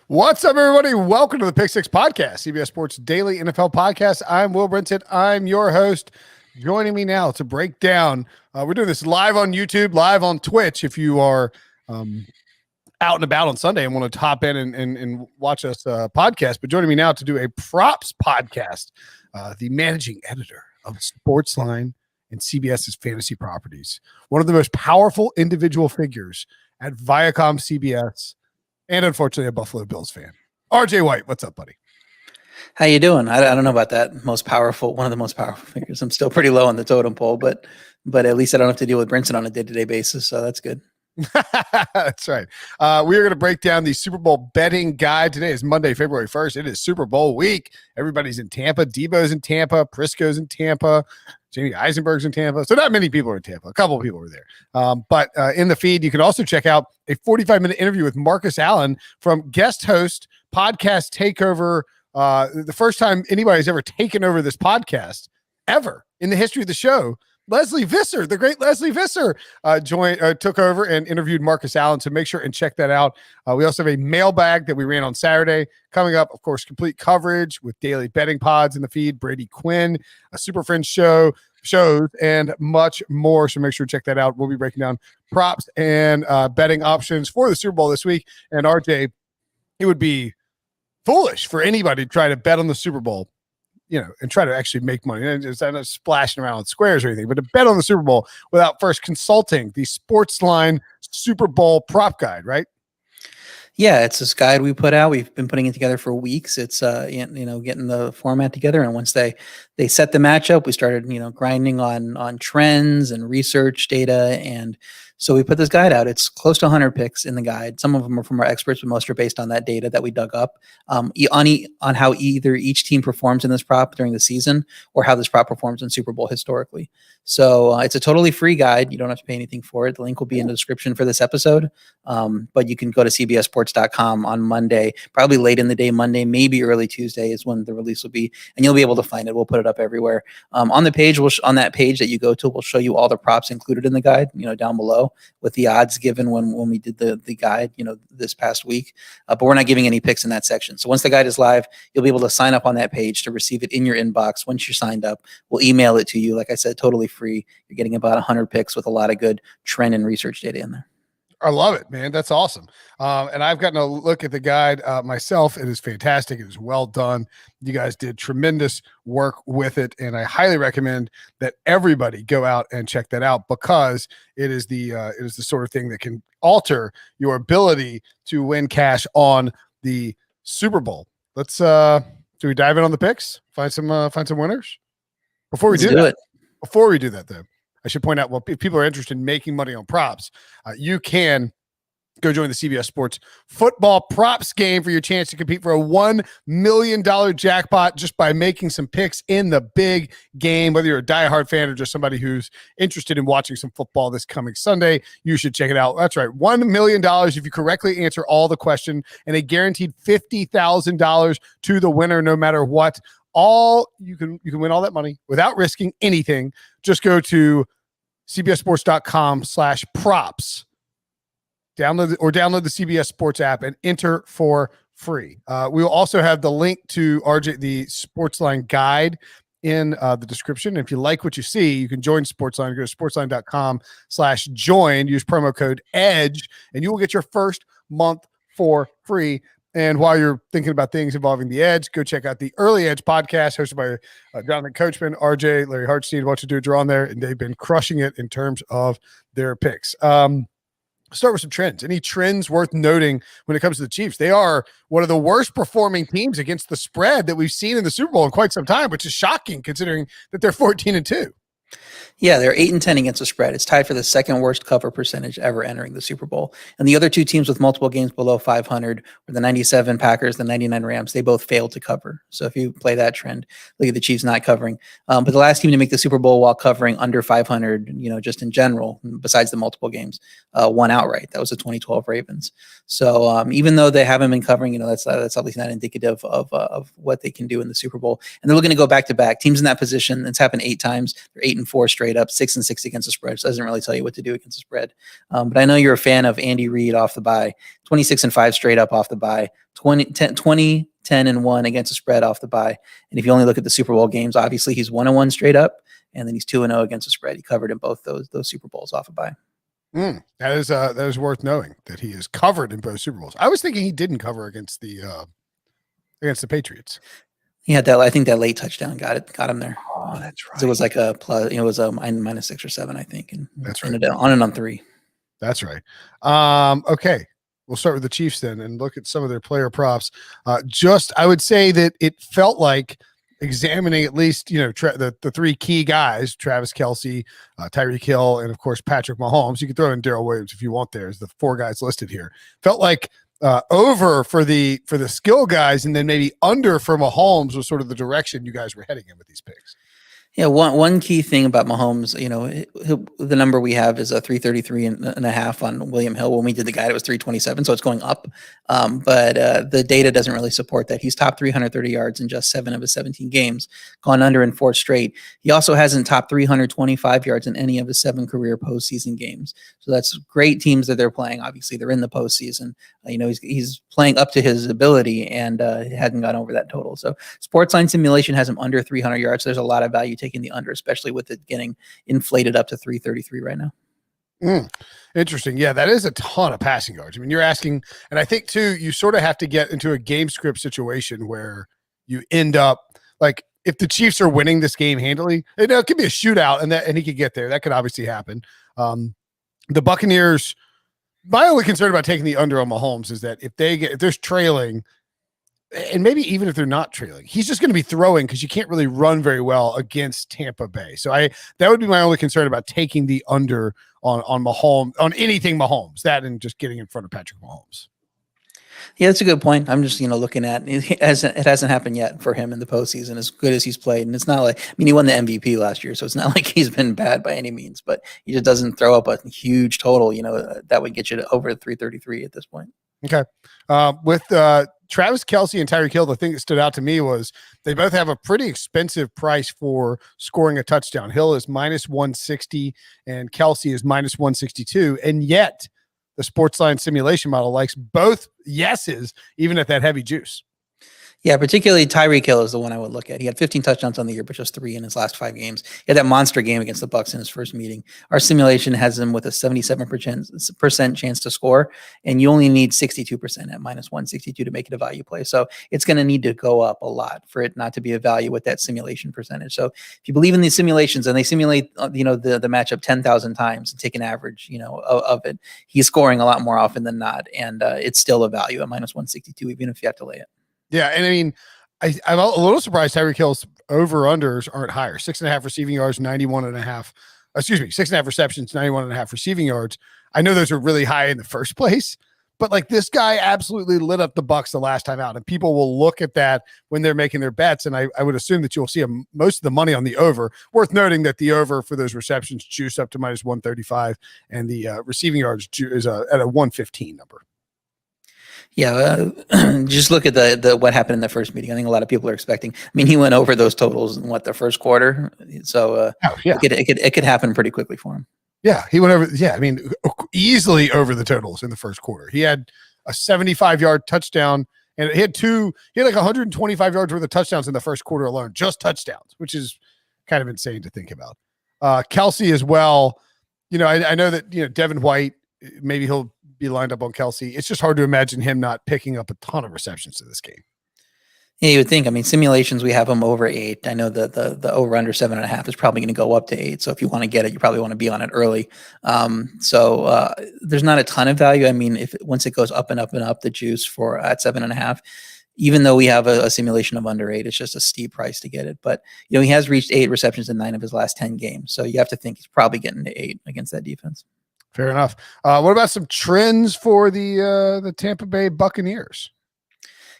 What's up, everybody? Welcome to the Pick Six Podcast, CBS Sports Daily NFL Podcast. I'm Will Brinson. I'm your host. Joining me now to break down, we're doing this live on YouTube, live on Twitch. If you are out and about on Sunday and want to hop in and watch us podcast, but joining me now to do a props podcast, the managing editor of Sportsline and CBS's Fantasy Properties, one of the most powerful individual figures at Viacom CBS, and unfortunately a Buffalo Bills fan. R.J. White, what's up, buddy? How you doing? I don't know about that. One of the most powerful figures. I'm still pretty low on the totem pole, but at least I don't have to deal with Brinson on a day-to-day basis, so that's good. That's right. We are going to break down the Super Bowl betting guide. Today is Monday, February 1st. It is Super Bowl week. Everybody's in Tampa. Debo's in Tampa. Prisco's in Tampa. Jamie Eisenberg's in Tampa. So not many people are in Tampa. A couple of people were there. But in the feed, you can also check out a 45-minute interview with Marcus Allen from guest host podcast takeover. The first time anybody's ever taken over this podcast ever in the history of the show. Leslie Visser, the great Leslie Visser, took over and interviewed Marcus Allen. So make sure and check that out. We also have a mailbag that we ran on Saturday coming up. Of course, complete coverage with daily betting pods in the feed, Brady Quinn, a Super Friends shows, and much more. So make sure to check that out. We'll be breaking down props and betting options for the Super Bowl this week. And RJ, it would be foolish for anybody to try to bet on the Super Bowl, and try to actually make money. And it's not splashing around in squares or anything, but to bet on the Super Bowl without first consulting the Sportsline Super Bowl prop guide, right? Yeah, it's this guide we put out. We've been putting it together for weeks. It's getting the format together, and once they set the matchup, we started grinding on trends and research data, and so we put this guide out. It's close to 100 picks in the guide. Some of them are from our experts, but most are based on that data that we dug up on how either each team performs in this prop during the season or how this prop performs in Super Bowl historically. So it's a totally free guide. You don't have to pay anything for it. The link will be in the description for this episode, but you can go to cbssports.com on Monday, probably late in the day, Monday, maybe early Tuesday is when the release will be, and you'll be able to find it. We'll put it up everywhere. On the page, on that page that you go to, we'll show you all the props included in the guide, down below, with the odds given when we did the guide, this past week. But we're not giving any picks in that section. So once the guide is live, you'll be able to sign up on that page to receive it in your inbox. Once you're signed up, we'll email it to you. Like I said, totally free. You're getting about 100 picks with a lot of good trend and research data in there. I love it, man. That's awesome. And I've gotten a look at the guide myself. It is fantastic. It is well done. You guys did tremendous work with it, and I highly recommend that everybody go out and check that out, because it is the sort of thing that can alter your ability to win cash on the Super Bowl. Let's do we dive in on the picks? Find some winners before we do that. Before we do that, though, I should point out, well, if people are interested in making money on props, you can go join the CBS Sports football props game for your chance to compete for a $1 million jackpot just by making some picks in the big game. Whether you're a diehard fan or just somebody who's interested in watching some football this coming Sunday, you should check it out. That's right, $1 million if you correctly answer all the question, and a guaranteed $50,000 to the winner no matter what. You can win all that money without risking anything. Just go to cbssports.com/props. Download the CBS Sports app and enter for free. We will also have the link to RJ, the Sportsline guide, in the description. If you like what you see, you can join Sportsline. Go to sportsline.com/join. Use promo code EDGE, and you will get your first month for free. And while you're thinking about things involving the Edge, go check out the Early Edge podcast hosted by Jonathan Coachman, RJ, Larry Hartstein, What to Do, Draw on there, and they've been crushing it in terms of their picks. Start with some trends. Any trends worth noting when it comes to the Chiefs? They are one of the worst performing teams against the spread that we've seen in the Super Bowl in quite some time, which is shocking considering that they're 14-2. Yeah, they're 8-10 against the spread. It's tied for the second worst cover percentage ever entering the Super Bowl. And the other two teams with multiple games below 500 were the 97 Packers, the 99 Rams. They both failed to cover. So if you play that trend, look at the Chiefs not covering. But the last team to make the Super Bowl while covering under 500, just in general, besides the multiple games, won outright. That was the 2012 Ravens. So even though they haven't been covering, that's at least not indicative of what they can do in the Super Bowl. And they're looking to go back to back. Teams in that position, it's happened 8 times. They're 8-4 straight up, 6-6 against the spread. So it doesn't really tell you what to do against the spread. But I know you're a fan of Andy Reid off the bye, 26-5 straight up off the bye, 10-1 against the spread off the bye. And if you only look at the Super Bowl games, obviously he's 1-1 straight up, and then he's 2-0 against the spread. He covered in both those Super Bowls off a bye. That is worth knowing that he is covered in both Super Bowls. I was thinking he didn't cover against the Patriots. He had that. I think that late touchdown got him there. Oh, that's right. It was like a plus. It was a -6 or 7, I think. And that's right. On and on 3. That's right. Okay. We'll start with the Chiefs then and look at some of their player props. I would say that it felt like examining at least, the 3 key guys, Travis Kelsey, Tyreek Hill, and of course, Patrick Mahomes. You can throw in Darrell Williams if you want there as the 4 guys listed here. Felt like over for the skill guys, and then maybe under for Mahomes was sort of the direction you guys were heading in with these picks. Yeah, one key thing about Mahomes, the number we have is a 333.5 on William Hill. When we did the guide, it was 327, so it's going up. But the data doesn't really support that. He's top 330 yards in just 7 of his 17 games, gone under in 4 straight. He also hasn't topped 325 yards in any of his 7 career postseason games. So that's great teams that they're playing. Obviously, they're in the postseason. He's playing up to his ability, and hadn't gone over that total. So Sportsline simulation has him under 300 yards. So there's a lot of value taking the under, especially with it getting inflated up to 333 right now. Interesting. Yeah, that is a ton of passing yards. I mean, you're asking, and I think too, you sort of have to get into a game script situation where you end up like, if the Chiefs are winning this game handily, it could be a shootout, and he could get there. That could obviously happen. The Buccaneers, my only concern about taking the under on Mahomes is that if there's trailing, and maybe even if they're not trailing, he's just going to be throwing because you can't really run very well against Tampa Bay. So that would be my only concern about taking the under on Mahomes, on anything Mahomes, that and just getting in front of Patrick Mahomes. Yeah, that's a good point. I'm just, looking at it hasn't happened yet for him in the postseason as good as he's played. And it's not like, he won the MVP last year, so it's not like he's been bad by any means, but he just doesn't throw up a huge total, that would get you to over 333 at this point. Okay. With Travis Kelsey and Tyreek Hill, the thing that stood out to me was they both have a pretty expensive price for scoring a touchdown. Hill is -160 and Kelsey is -162. And yet the Sportsline simulation model likes both yeses, even at that heavy juice. Yeah, particularly Tyreek Hill is the one I would look at. He had 15 touchdowns on the year, but just 3 in his last 5 games. He had that monster game against the Bucs in his first meeting. Our simulation has him with a 77% chance to score, and you only need 62% at -162 to make it a value play. So it's going to need to go up a lot for it not to be a value with that simulation percentage. So if you believe in these simulations and they simulate, the matchup 10,000 times and take an average, of it, he's scoring a lot more often than not, and it's still a value at -162, even if you have to lay it. Yeah, and I mean, I'm a little surprised Tyreek Hill's over-unders aren't higher. 6.5 receiving yards, 91.5. 6.5 receptions, 91.5 receiving yards. I know those are really high in the first place, but like this guy absolutely lit up the Bucs the last time out, and people will look at that when they're making their bets, and I would assume that you'll see most of the money on the over. Worth noting that the over for those receptions juice up to -135, and the receiving yards is at a 115 number. Yeah, just look at the what happened in the first meeting. I think a lot of people are expecting. He went over those totals in the first quarter, so it could happen pretty quickly for him. Yeah, he went over. Yeah, easily over the totals in the first quarter. He had a 75-yard touchdown, and he had 125 yards worth of touchdowns in the first quarter alone, just touchdowns, which is kind of insane to think about. Kelsey as well. I know that Devin White, maybe he'll be lined up on Kelsey. It's just hard to imagine him not picking up a ton of receptions to this game. Yeah, you would think. Simulations, we have him over 8. I know the over under 7.5 is probably going to go up to 8. So if you want to get it, you probably want to be on it early. So there's not a ton of value. Once it goes up and up and up, the juice for at 7.5, even though we have a simulation of under 8, it's just a steep price to get it. But he has reached 8 receptions in 9 of his last 10 games. So you have to think he's probably getting to 8 against that defense. Fair enough. What about some trends for the Tampa Bay Buccaneers?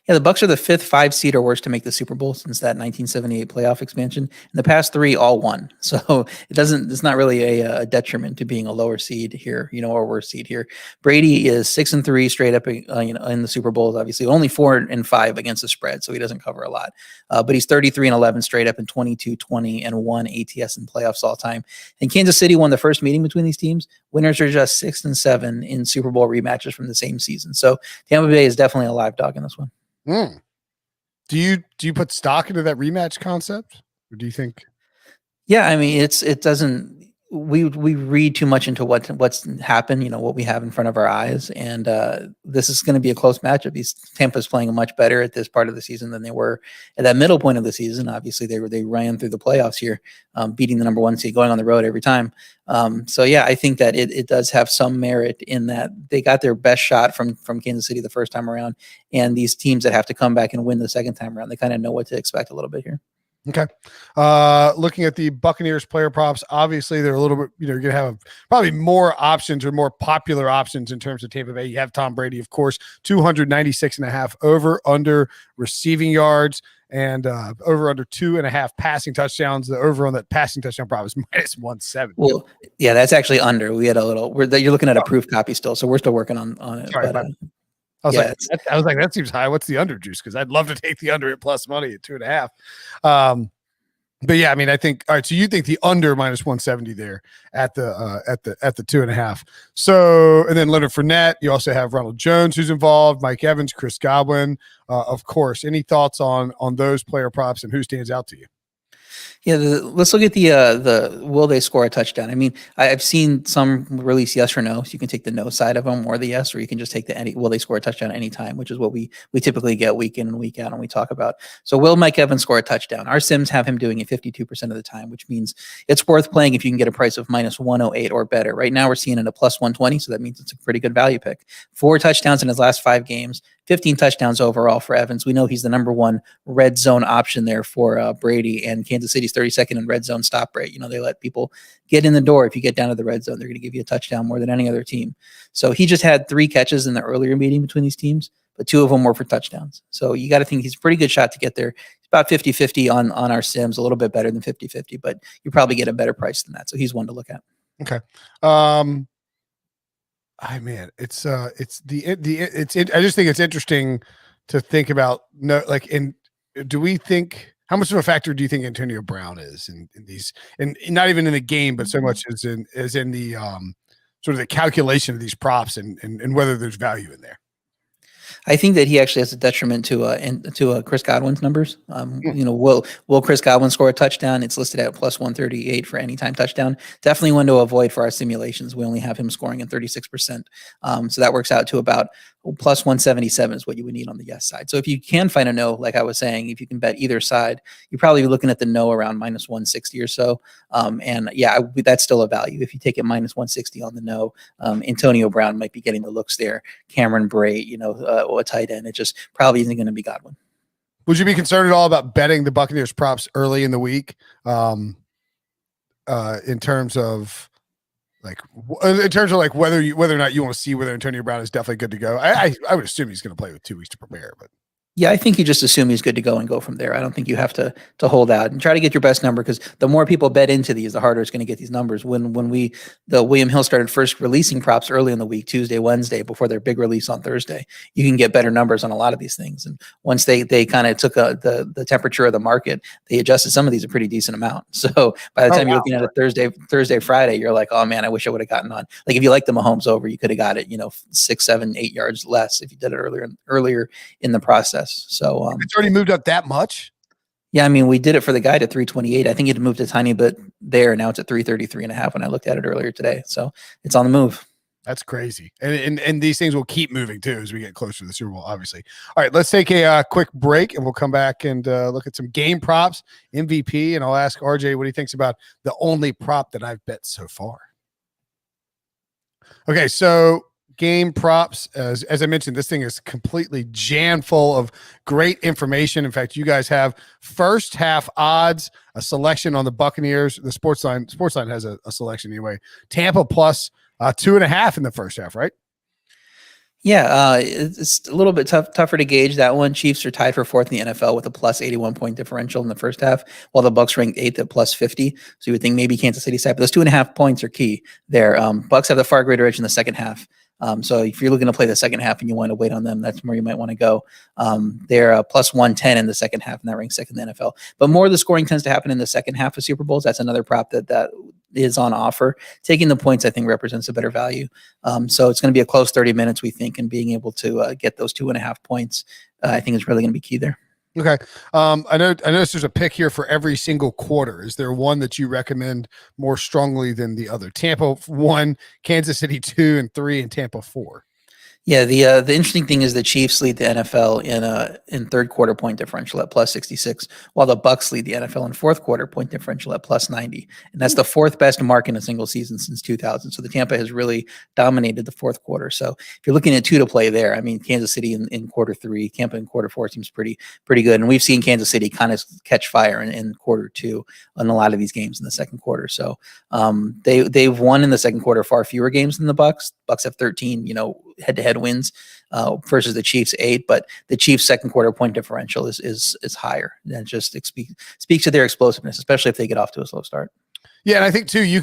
Yeah, the Bucs are the 5th 5 seed or worse to make the Super Bowl since that 1978 playoff expansion. And the past 3 all won. So it's not really a detriment to being a lower seed here, or worse seed here. Brady is 6-3 straight up, in the Super Bowls. Obviously, only 4-5 against the spread, so he doesn't cover a lot. But he's 33-11 straight up, and 22-20-1 ATS in playoffs all time. And Kansas City won the first meeting between these teams. Winners are just 6-7 in Super Bowl rematches from the same season. So Tampa Bay is definitely a live dog in this one. Do you put stock into that rematch concept, or do you think? Yeah, I mean, it doesn't. We read too much into what's happened. What we have in front of our eyes, and this is going to be a close matchup. Tampa's playing much better at this part of the season than they were at that middle point of the season. Obviously, they ran through the playoffs here, beating the number 1 seed, going on the road every time. So yeah, I think that it does have some merit in that they got their best shot from Kansas City the first time around, and these teams that have to come back and win the second time around, they kind of know what to expect a little bit here. Okay. Looking at the Buccaneers player props, obviously they're a little bit, you're going to have probably more options or more popular options in terms of Tampa Bay. You have Tom Brady, of course, 296.5 over under receiving yards and over under 2.5 passing touchdowns. The over on that passing touchdown prop is -170. Well, yeah, that's actually under. We had a little, you're looking at a proof copy still. So we're still working on it. Sorry, but, I was like, that seems high. What's the under juice? Because I'd love to take the under at plus money at 2.5. But yeah, I mean, I think, all right. So you think the under -170 there at the 2.5. So, and then Leonard Fournette, you also have Ronald Jones who's involved, Mike Evans, Chris Godwin, of course. Any thoughts on those player props and who stands out to you? Yeah, let's look at the will they score a touchdown? I mean, I've seen some release yes or no, so you can take the no side of them or the yes, or you can just take the will they score a touchdown anytime, which is what we typically get week in and week out and we talk about. So will Mike Evans score a touchdown? Our Sims have him doing it 52% of the time, which means it's worth playing if you can get a price of -108 or better. Right now we're seeing it at +120, so that means it's a pretty good value pick. 4 touchdowns in his last 5 games. 15 touchdowns overall for Evans. We know he's the number 1 red zone option there for Brady, and Kansas City's 32nd in red zone stop rate. They let people get in the door. If you get down to the red zone, they're going to give you a touchdown more than any other team. So he just had 3 catches in the earlier meeting between these teams, but 2 of them were for touchdowns. So you got to think he's a pretty good shot to get there. It's about 50-50 on our Sims, a little bit better than 50-50, but you probably get a better price than that. So he's one to look at. Okay. I just think it's interesting to think about. Do we think, how much of a factor do you think Antonio Brown is in these, and not even in the game, but so much as in the sort of the calculation of these props and whether there's value in there? I think that he actually has a detriment to Chris Godwin's numbers. Will Chris Godwin score a touchdown? It's listed at +138 for anytime touchdown. Definitely one to avoid for our simulations. We only have him scoring in 36%. So that works out to about +177 is what you would need on the yes side. So if you can find a no, like I was saying, if you can bet either side, you're probably looking at the no around -160 or so. And yeah, that's still a value. If you take it -160 on the no, Antonio Brown might be getting the looks there. Cameron Brate, a tight end. It just probably isn't going to be Godwin. Would you be concerned at all about betting the Buccaneers props early in the week? In terms of whether or not you want to see whether Antonio Brown is definitely good to go. I would assume he's going to play with 2 weeks to prepare, but yeah, I think you just assume he's good to go and go from there. I don't think you have to hold out and try to get your best number, because the more people bet into these, the harder it's going to get these numbers. When the William Hill started first releasing props early in the week, Tuesday, Wednesday, before their big release on Thursday, you can get better numbers on a lot of these things. And once they kind of took the temperature of the market, they adjusted some of these a pretty decent amount. So by the time you're looking at it Thursday, Friday, you're like, oh man, I wish I would have gotten on. Like if you like the Mahomes over, you could have got it, 6, 7, 8 yards less if you did it earlier in the process. So it's already moved up that much. Yeah, I mean, we did it for the guide at 328. I think it moved a tiny bit there. Now it's at 333.5 when I looked at it earlier today. So it's on the move. That's crazy. And these things will keep moving too as we get closer to the Super Bowl, obviously. All right, let's take a quick break and we'll come back and look at some game props, MVP, and I'll ask RJ what he thinks about the only prop that I've bet so far. Okay, so game props, as I mentioned, this thing is completely jam full of great information. In fact, you guys have first half odds, a selection on the Buccaneers. The Sportsline has a selection anyway. Tampa plus 2.5 in the first half, right? Yeah, it's a little bit tougher to gauge that one. Chiefs are tied for fourth in the NFL with a plus 81 point differential in the first half, while the Bucs ranked eighth at plus 50. So you would think maybe Kansas City side, but those 2.5 points are key there. Bucs have the far greater edge in the second half. So if you're looking to play the second half and you want to wait on them, that's where you might want to go. They're plus 110 in the second half, and that ranks second in the NFL. But more of the scoring tends to happen in the second half of Super Bowls. That's another prop that is on offer. Taking the points, I think, represents a better value. So it's going to be a close 30 minutes, we think, and being able to get those 2.5 points, I think is really going to be key there. Okay. I noticed there's a pick here for every single quarter. Is there one that you recommend more strongly than the other? Tampa 1, Kansas City 2 and 3, and Tampa 4. Yeah, the interesting thing is the Chiefs lead the NFL in third quarter point differential at plus 66, while the Bucs lead the NFL in fourth quarter point differential at plus 90, and that's the fourth best mark in a single season since 2000. So the Tampa has really dominated the fourth quarter. So if you're looking at two to play there, I mean, Kansas City in quarter three, Tampa in quarter four seems pretty good, and we've seen Kansas City kind of catch fire in quarter two in a lot of these games in the second quarter. So they've won in the second quarter far fewer games than the Bucs. Bucs have 13, head-to-head wins versus the Chiefs 8, but the Chiefs second quarter point differential is higher. That just speaks to their explosiveness, especially if they get off to a slow start. Yeah, and I think too you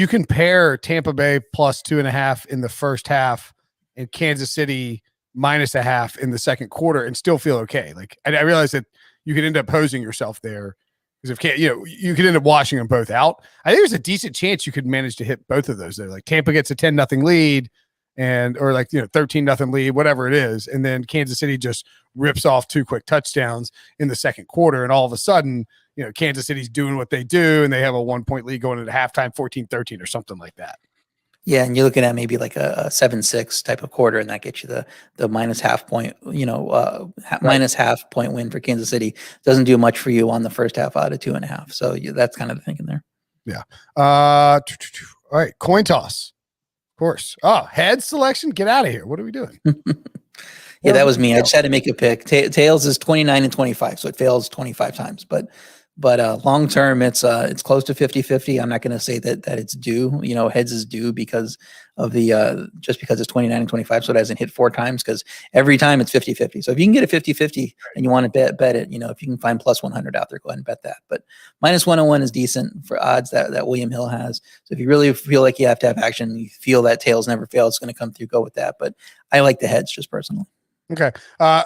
can pair Tampa Bay plus 2.5 in the first half and Kansas City minus a half in the second quarter and still feel okay. Like I realize that you could end up posing yourself there because if you could end up washing them both out. I think there's a decent chance you could manage to hit both of those there. Like Tampa gets a 10-0 lead. Or 13-0 lead, whatever it is. And then Kansas City just rips off 2 quick touchdowns in the second quarter. And all of a sudden, Kansas City's doing what they do. And they have a 1-point lead going into halftime, 14-13 or something like that. Yeah. And you're looking at maybe like a 7-6 type of quarter, and that gets you the minus half point, right. Minus half point win for Kansas City. Doesn't do much for you on the first half out of 2.5. So that's kind of the thinking there. Yeah. All right. Coin toss. Of course. Oh, head selection. Get out of here. What are we doing? Yeah, that was me. I just had to make a pick. Tails is 29 and 25, so it fails 25 times. But long term, it's close to 50-50. I'm not going to say that it's due. Heads is due because of the just because it's 29 and 25, so it hasn't hit 4 times, because every time it's 50-50. So if you can get a 50-50 and you want to bet it, if you can find plus 100 out there, go ahead and bet that. But minus 101 is decent for odds that William Hill has. So if you really feel like you have to have action, you feel that tails never fail, it's going to come through, go with that. But I like the heads just personally. Okay.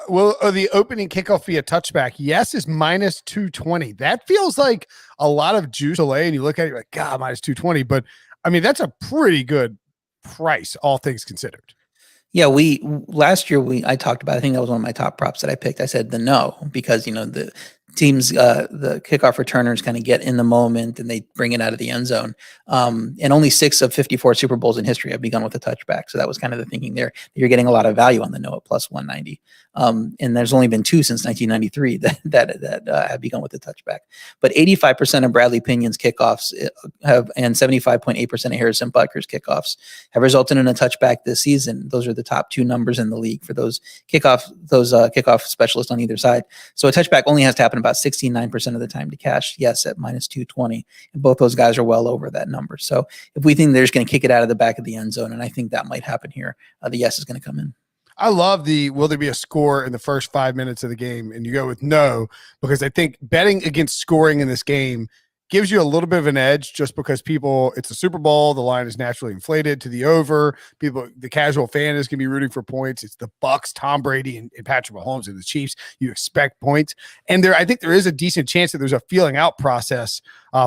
Will the opening kickoff be a touchback? Yes is minus 220. That feels like a lot of juice to lay, and you look at it, you're like, God, minus 220. But I mean, that's a pretty good price, all things considered. Yeah, last year I talked about, I think that was one of my top props that I picked. I said the no, because the teams, the kickoff returners kind of get in the moment and they bring it out of the end zone. And only 6 of 54 Super Bowls in history have begun with a touchback. So that was kind of the thinking there. You're getting a lot of value on the no at plus 190. And there's only been 2 since 1993 that have begun with a touchback. But 85% of Bradley Pinion's kickoffs and 75.8% of Harrison Butker's kickoffs have resulted in a touchback this season. Those are the top 2 numbers in the league for those kickoff specialists on either side. So a touchback only has to happen about 69% of the time to cash. Yes, at minus 220. And both those guys are well over that number. So if we think they're just going to kick it out of the back of the end zone, and I think that might happen here, the yes is going to come in. I love will there be a score in the first 5 minutes of the game? And you go with no, because I think betting against scoring in this game gives you a little bit of an edge, just because it's a Super Bowl. The line is naturally inflated to the over. The casual fan is going to be rooting for points. It's the Bucs, Tom Brady and Patrick Mahomes and the Chiefs. You expect points. And I think there is a decent chance that there's a feeling out process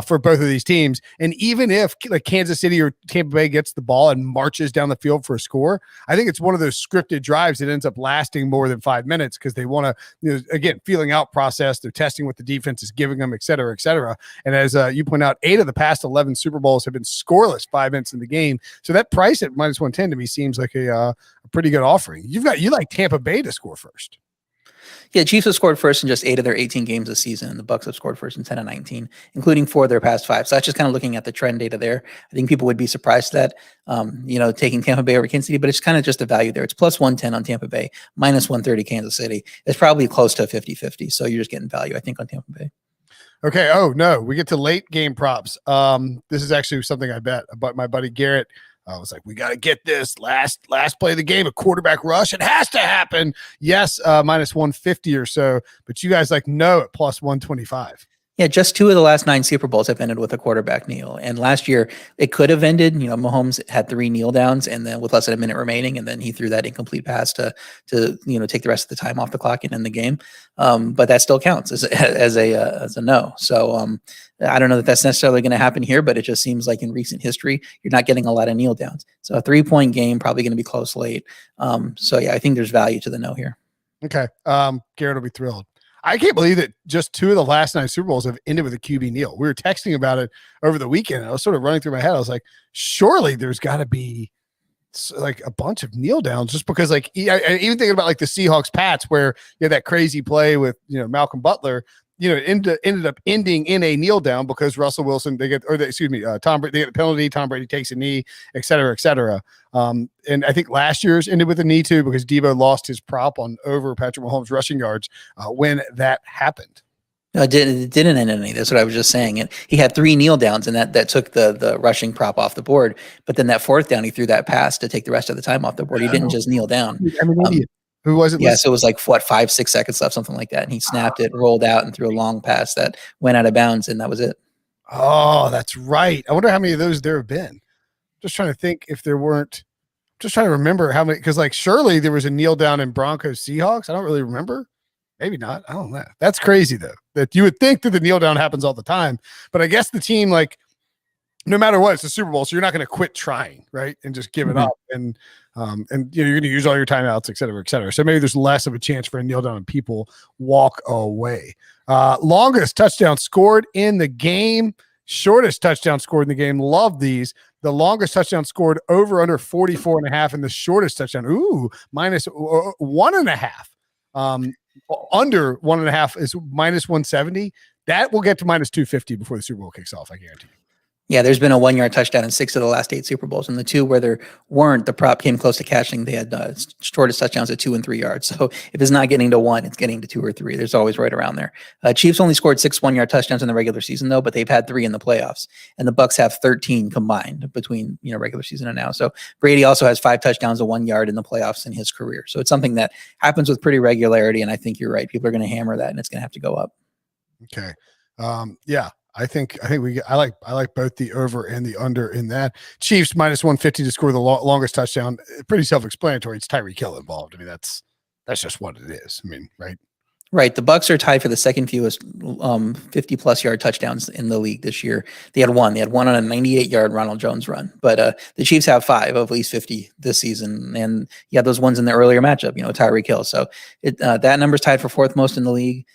for both of these teams. And even if like Kansas City or Tampa Bay gets the ball and marches down the field for a score, I think it's one of those scripted drives that ends up lasting more than 5 minutes, because they want to, again, feeling out process. They're testing what the defense is giving them, et cetera, et cetera. And as you point out, 8 of the past 11 Super Bowls have been scoreless 5 minutes in the game. So that price at minus 110 to me seems like a pretty good offering. You like Tampa Bay to score first. Yeah, Chiefs have scored first in just 8 of their 18 games this season, and the Bucs have scored first in 10 of 19, including 4 of their past 5. So that's just kind of looking at the trend data there. I think people would be surprised that, taking Tampa Bay over Kansas City, but it's kind of just a value there. It's plus 110 on Tampa Bay, minus 130 Kansas City. It's probably close to 50-50. So you're just getting value, I think, on Tampa Bay. Okay. Oh no, we get to late game props. This is actually something I bet. But my buddy Garrett I was like, we got to get this last play of the game, a quarterback rush. It has to happen. Yes, minus 150 or so, but you guys like no at plus 125. Yeah, just 2 of the last 9 Super Bowls have ended with a quarterback kneel. And last year, it could have ended. Mahomes had 3 kneel downs, and then with less than a minute remaining, and then he threw that incomplete pass to take the rest of the time off the clock and end the game. But that still counts as a no. So I don't know that that's necessarily going to happen here, but it just seems like in recent history, you're not getting a lot of kneel downs. So a 3-point game, probably going to be close late. So yeah, I think there's value to the no here. Okay, Garrett will be thrilled. I can't believe that just 2 of the last 9 Super Bowls have ended with a QB kneel. We were texting about it over the weekend. I was sort of running through my head. I was like, surely there's got to be like a bunch of kneel downs, just because like even thinking about like the Seahawks Pats, where you had that crazy play with Malcolm Butler. It ended up ending in a kneel down because Russell Wilson, Tom Brady, they get a penalty. Tom Brady takes a knee, et cetera, et cetera. And I think last year's ended with a knee too, because Deebo lost his prop on over Patrick Mahomes rushing yards when that happened. No, it didn't end any. That's what I was just saying. And he had 3 kneel downs, and that took the rushing prop off the board. But then that 4th down, he threw that pass to take the rest of the time off the board. He didn't just kneel down. Who was it? Yeah, so it was like 5-6 seconds left, something like that. And he snapped it, rolled out, and threw a long pass that went out of bounds, and that was it. Oh, that's right. I wonder how many of those there have been. Just trying to think if there weren't. Just trying to remember how many, because like surely there was a kneel down in Broncos Seahawks. I don't really remember. Maybe not. I don't know. That's crazy though. That you would think that the kneel down happens all the time, but I guess the team, like, no matter what, it's the Super Bowl, so you're not going to quit trying, right, and just give it up, and you're going to use all your timeouts, et cetera, et cetera. So maybe there's less of a chance for a kneel down and people walk away. Longest touchdown scored in the game, shortest touchdown scored in the game. Love these. The longest touchdown scored over under 44.5, and the shortest touchdown, minus 1.5. Under 1.5 is minus 170. That will get to minus 250 before the Super Bowl kicks off, I guarantee you. Yeah, there's been a 1-yard touchdown in 6 of the last 8 Super Bowls, and the 2 where there weren't, the prop came close to cashing. They had shortest touchdowns at 2 and 3 yards. So if it's not getting to 1, it's getting to 2 or 3. There's always right around there. Chiefs only scored 6 1-yard touchdowns in the regular season, though, but they've had 3 in the playoffs, and the Bucs have 13 combined between regular season and now. So Brady also has 5 touchdowns of 1 yard in the playoffs in his career. So it's something that happens with pretty regularity, and I think you're right. People are going to hammer that, and it's going to have to go up. Okay. Yeah. I think I like both the over and the under in that. Chiefs minus 150 to score the longest touchdown. Pretty self-explanatory. It's Tyreek Hill involved. I mean, that's just what it is. I mean, right? Right. The Bucs are tied for the second fewest 50-plus yard touchdowns in the league this year. They had one on a 98-yard Ronald Jones run. But the Chiefs have 5 of at least 50 this season. And you had those ones in the earlier matchup, Tyreek Hill. So that number's tied for 4th most in the league.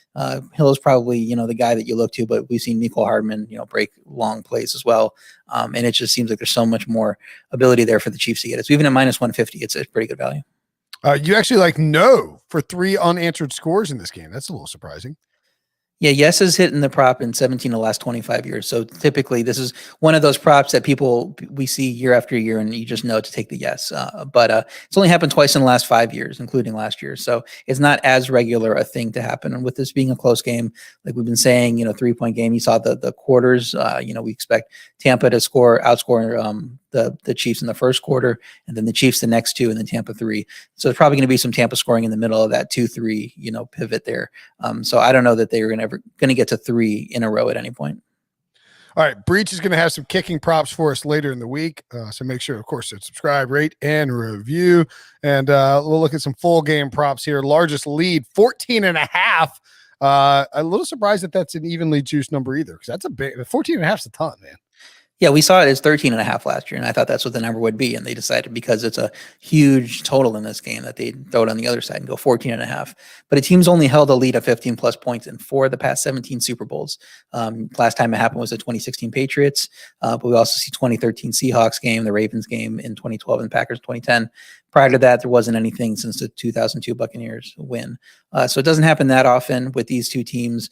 Hill is probably, the guy that you look to, but we've seen Mecole Hardman, break long plays as well. And it just seems like there's so much more ability there for the Chiefs to get it. So even at minus 150, it's a pretty good value. You actually like no for 3 unanswered scores in this game. That's a little surprising. Yeah, yes has hit in the prop in 17 of the last 25 years. So typically this is one of those props that we see year after year, and you just know to take the yes. But it's only happened twice in the last 5 years, including last year. So it's not as regular a thing to happen. And with this being a close game, like we've been saying, 3-point game, you saw the quarters, we expect Tampa to outscore the Chiefs in the first quarter, and then the Chiefs the next 2, and then Tampa 3. So there's probably going to be some Tampa scoring in the middle of that 2-3, pivot there. So I don't know that they are going to get to 3 in a row at any point. All right. Breach is going to have some kicking props for us later in the week. So make sure, of course, to subscribe, rate, and review. And we'll look at some full game props here. Largest lead, 14.5. A little surprised that that's an evenly juiced number either, because that's 14.5 is a ton, man. Yeah, we saw it as 13.5 last year, and I thought that's what the number would be. And they decided, because it's a huge total in this game, that they'd throw it on the other side and go 14.5. But a team's only held a lead of 15-plus points in 4 of the past 17 Super Bowls. Last time it happened was the 2016 Patriots, but we also see 2013 Seahawks game, the Ravens game in 2012, and Packers 2010. Prior to that, there wasn't anything since the 2002 Buccaneers win. So it doesn't happen that often with these two teams.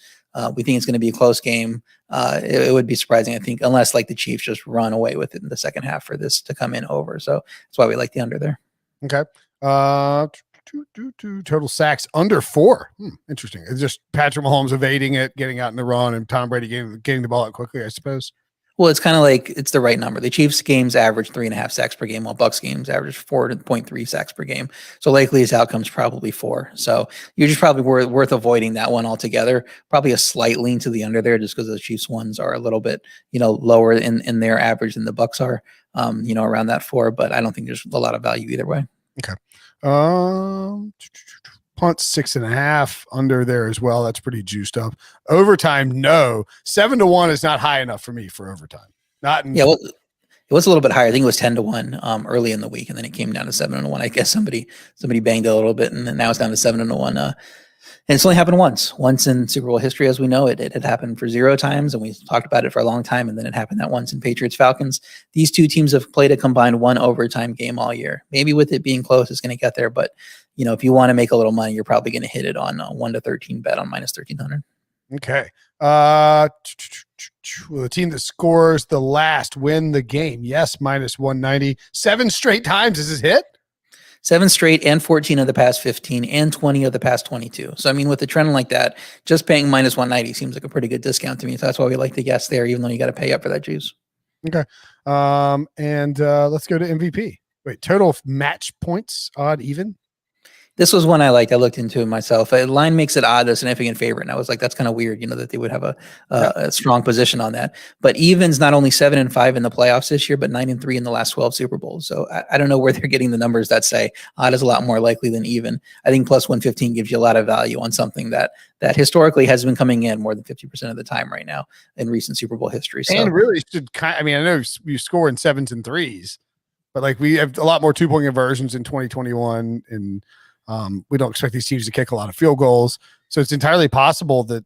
We think it's going to be a close game. It would be surprising, I think, unless like the Chiefs just run away with it in the second half for this to come in over. So that's why we like the under there. Okay. Total sacks under 4. Interesting. It's just Patrick Mahomes evading it, getting out in the run, and Tom Brady getting the ball out quickly, I suppose. Well, it's kind of like it's the right number. The Chiefs games average 3.5 sacks per game, while Bucks games average 4.3 sacks per game. So likely his outcome's probably 4. So you're just probably worth avoiding that one altogether. Probably a slight lean to the under there, just because the Chiefs ones are a little bit, lower in their average than the Bucks are, around that 4. But I don't think there's a lot of value either way. Okay. Punt 6.5 under there as well. That's pretty juiced up. Overtime, no. 7-1 is not high enough for me for overtime. Not in. Yeah, well, it was a little bit higher. I think it was 10-1 early in the week, and then it came down to 7-1. I guess somebody banged it a little bit, and then now it's down to 7-1. And it's only happened once in Super Bowl history, as we know it. It had happened for 0 times, and we talked about it for a long time, and then it happened that once in Patriots Falcons. These two teams have played a combined 1 overtime game all year. Maybe with it being close, it's going to get there, but if you want to make a little money, you're probably going to hit it on a 1-13 bet on minus 1,300. Okay. The team that scores the last win the game. Yes, minus 190. 7 straight times is his hit. 7 straight and 14 of the past 15 and 20 of the past 22. So, I mean, with a trend like that, just paying minus 190 seems like a pretty good discount to me. So that's why we like to guess there, even though you got to pay up for that juice. Okay. And let's go to MVP. Wait, total match points, odd, even? This was one I liked. I looked into it myself. A line makes it odd, a significant favorite. And I was like, that's kind of weird, that they would have a strong position on that. But even's not only 7-5 in the playoffs this year, but 9-3 in the last 12 Super Bowls. So I don't know where they're getting the numbers that say odd is a lot more likely than even. I think plus 115 gives you a lot of value on something that historically has been coming in more than 50% of the time right now in recent Super Bowl history. So, and really should I know you score in 7s and 3s, but like we have a lot more 2-point conversions in 2021 and we don't expect these teams to kick a lot of field goals. So it's entirely possible that,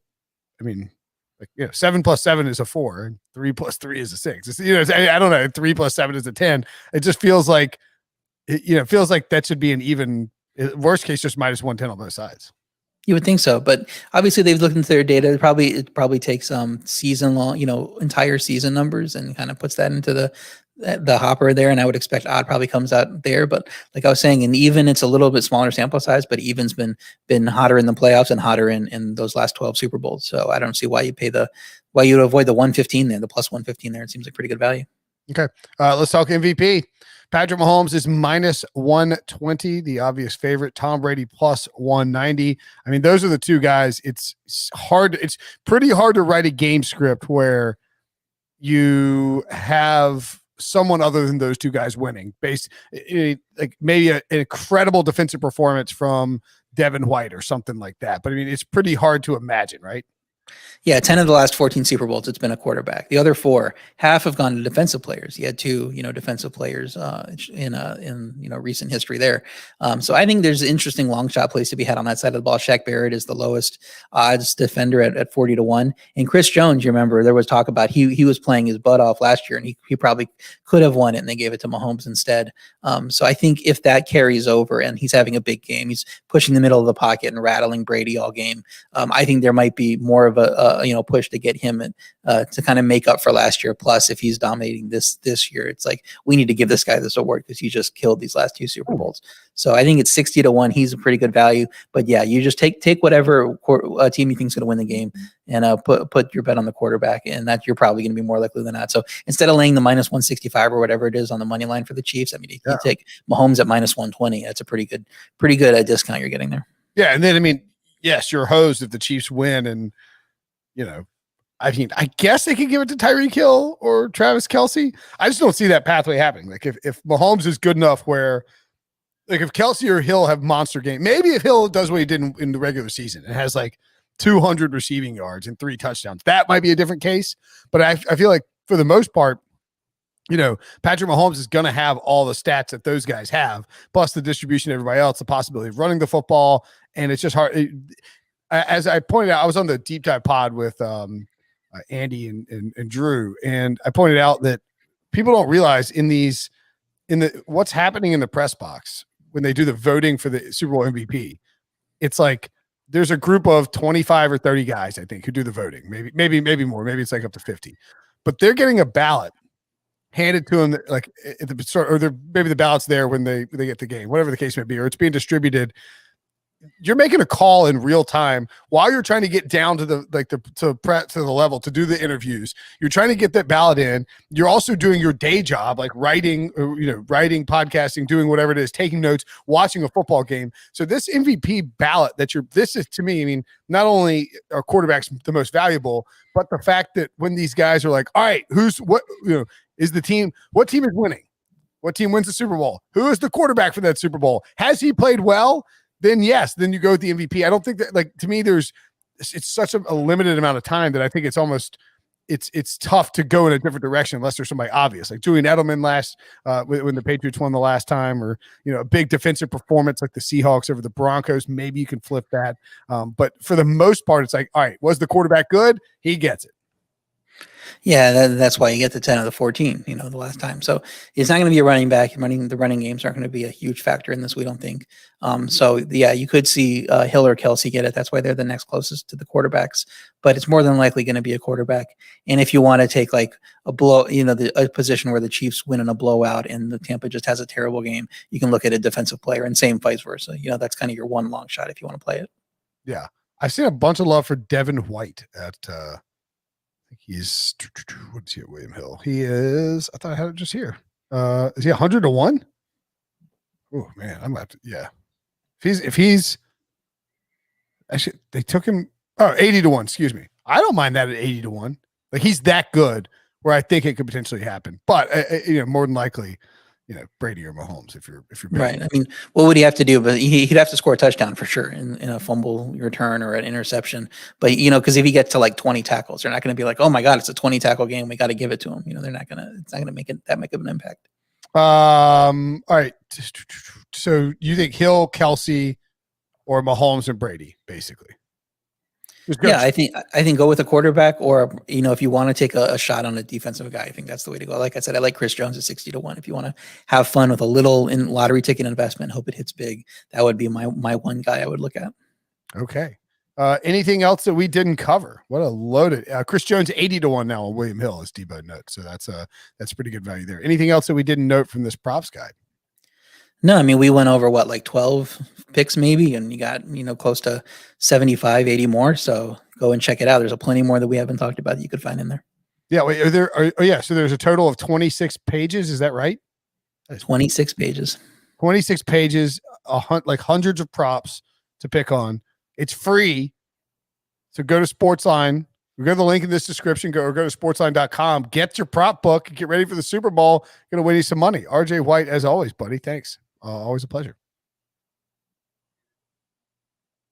7 plus 7 is a 4 and 3 plus 3 is a 6. It's, I don't know. 3 plus 7 is a 10. It just feels like, that should be an even worst case, just minus 110 on both sides. You would think so, but obviously they've looked into their data. It probably takes season long, entire season numbers and kind of puts that into the hopper there. And I would expect odd probably comes out there. But like I was saying, and even it's a little bit smaller sample size, but even's been hotter in the playoffs and hotter in those last 12 Super Bowls. So I don't see why you'd avoid the 115 there, the plus 115 there. It seems like pretty good value. Okay. Let's talk MVP. Patrick Mahomes is minus 120, the obvious favorite. Tom Brady plus 190. I mean, those are the two guys. It's hard. It's pretty hard to write a game script where you have someone other than those two guys winning. Like maybe an incredible defensive performance from Devin White or something like that. But I mean, it's pretty hard to imagine, right? Yeah, 10 of the last 14 Super Bowls, it's been a quarterback. The other 4, half have gone to defensive players. You had 2, defensive players in recent history there. So I think there's an interesting long shot place to be had on that side of the ball. Shaq Barrett is the lowest odds defender at 40-1. And Chris Jones, you remember, there was talk about he was playing his butt off last year, and he probably could have won it, and they gave it to Mahomes instead. So I think if that carries over and he's having a big game, he's pushing the middle of the pocket and rattling Brady all game, I think there might be more of a push to get him to kind of make up for last year. Plus, if he's dominating this year, it's like we need to give this guy this award because he just killed these last 2 Super Bowls. So I think it's 60-1. He's a pretty good value. But yeah, you just take whatever team you think is going to win the game and put your bet on the quarterback, and that you're probably going to be more likely than not. So instead of laying the minus 165 or whatever it is on the money line for the Chiefs, I mean, you take Mahomes at minus 120. That's a pretty good discount you're getting there. Yeah, and then yes, you're hosed if the Chiefs win, and I guess they could give it to Tyreek Hill or Travis Kelsey. I just don't see that pathway happening. Like if Mahomes is good enough where, like if Kelsey or Hill have monster game, maybe if Hill does what he did in the regular season and has like 200 receiving yards and 3 touchdowns, that might be a different case. But I feel like for the most part, Patrick Mahomes is going to have all the stats that those guys have, plus the distribution of everybody else, the possibility of running the football. And it's just hard. As I pointed out, I was on the deep dive pod with Andy and Drew, and I pointed out that people don't realize what's happening in the press box when they do the voting for the Super Bowl MVP. It's like there's a group of 25 or 30 guys, I think, who do the voting. Maybe more. Maybe it's like up to 50, but they're getting a ballot handed to them, like at the start, or maybe the ballot's there when they get the game, whatever the case may be, or it's being distributed. you're making a call in real time while you're trying to get down to the level to do the interviews. You're trying to get that ballot in. You're also doing your day job, like writing, podcasting, doing whatever it is, taking notes, watching a football game. So this MVP ballot this is, to me, I mean, not only are quarterbacks the most valuable, but the fact that when these guys are like, all right, what team is winning? What team wins the Super Bowl? Who is the quarterback for that Super Bowl? Has he played well? Then yes, then you go with the MVP. I don't think that, like, to me, it's such a limited amount of time that I think it's tough to go in a different direction unless there's somebody obvious, like Julian Edelman when the Patriots won the last time, or a big defensive performance like the Seahawks over the Broncos. Maybe you can flip that, but for the most part, it's like, all right, was the quarterback good? He gets it. Yeah, that's why you get the 10 of the 14, the last time. So it's not going to be a running back. The running games aren't going to be a huge factor in this, we don't think. So yeah, you could see Hill or Kelsey get it. That's why they're the next closest to the quarterbacks, but it's more than likely going to be a quarterback. And if you want to take like a a position where the Chiefs win in a blowout and the Tampa just has a terrible game, you can look at a defensive player, and same vice versa. That's kind of your one long shot if you want to play it. Yeah. I've seen a bunch of love for Devin White at, he's, what's he at William Hill? He is, I thought I had it just here. Is he 100 to 1? Oh man, I'm about to, yeah. If he's actually, they took him 80 to 1, excuse me. I don't mind that at 80 to 1. Like, he's that good where I think it could potentially happen. But more than likely, Brady or Mahomes if you're right. I mean, what would he have to do? But he'd have to score a touchdown for sure in a fumble return or an interception. But because if he gets to like 20 tackles, they're not going to be like, oh my God, it's a 20 tackle game, we got to give it to him. It's not going to make it that big of an impact. All right. So you think Hill, Kelsey, or Mahomes and Brady, basically? Yeah, I think go with a quarterback, or if you want to take a shot on a defensive guy, I think that's the way to go. Like I said, I like Chris Jones at 60 to 1. If you want to have fun with a little in lottery ticket investment, hope it hits big, that would be my one guy I would look at. Okay. Anything else that we didn't cover? What a loaded Chris Jones 80 to 1 now on William Hill, as Debo notes. So that's pretty good value there. Anything else that we didn't note from this props guide? No, I mean, we went over like 12 picks maybe, and you got, close to 75, 80 more. So go and check it out. There's a plenty more that we haven't talked about that you could find in there. Yeah. Wait, so there's a total of 26 pages. Is that right? 26 pages. 26 pages, like hundreds of props to pick on. It's free. So go to Sportsline. We go to the link in this description. Go to sportsline.com. Get your prop book. Get ready for the Super Bowl. Going to win you some money. RJ White, as always, buddy. Thanks. Always a pleasure.